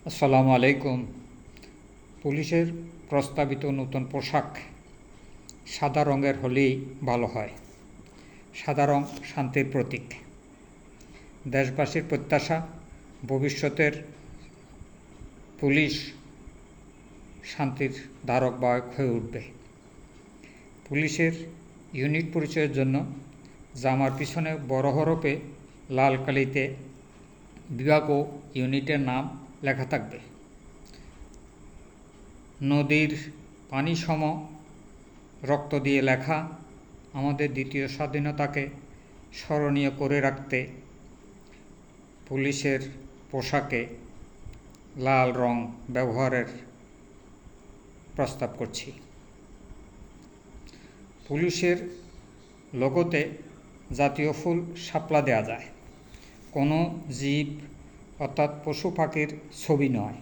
আসসালামু আলাইকুম। পুলিশের প্রস্তাবিত নতুন পোশাক সাদা রঙের হলেই ভালো হয়। সাদা রং শান্তির প্রতীক। দেশবাসীর প্রত্যাশা ভবিষ্যতের পুলিশ শান্তির ধারক বাহক হয়ে উঠবে। পুলিশের ইউনিক পরিচয়ের জন্য জামার পিছনে বড় হরফে লাল কালিতে বিভাগ ও ইউনিটের নাম লেখা থাকবে। নদীর পানি সম রক্ত দিয়ে লেখা আমাদের দ্বিতীয় স্বাধীনতাকে স্মরণীয় করে রাখতে পুলিশের পোশাকে লাল রং ব্যবহারের প্রস্তাব করছি। পুলিশের লোগোতে জাতীয় ফুল শাপলা দেওয়া যায়। কোনো জীব অর্থাৎ পশু পাখির ছবি নয়।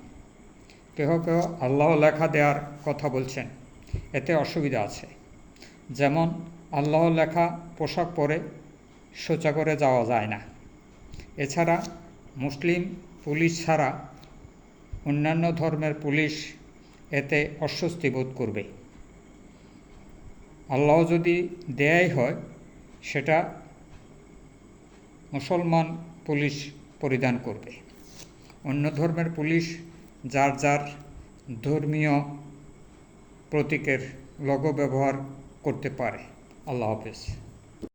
কেহ কেহ আল্লাহ লেখা দেওয়ার কথা বলছেন, এতে অসুবিধা আছে। যেমন আল্লাহ লেখা পোশাক পরে শৌচাগারে যাওয়া যায় না। এছাড়া মুসলিম পুলিশ ছাড়া অন্যান্য ধর্মের পুলিশ এতে অস্বস্তি বোধ করবে। আল্লাহ যদি দেয়াই হয় সেটা মুসলমান পুলিশ পরিধান করবে। অন্য ধর্মের পুলিশ যার যার ধর্মীয় প্রতীকের লোগো ব্যবহার করতে পারে। আল্লাহ হাফেজ।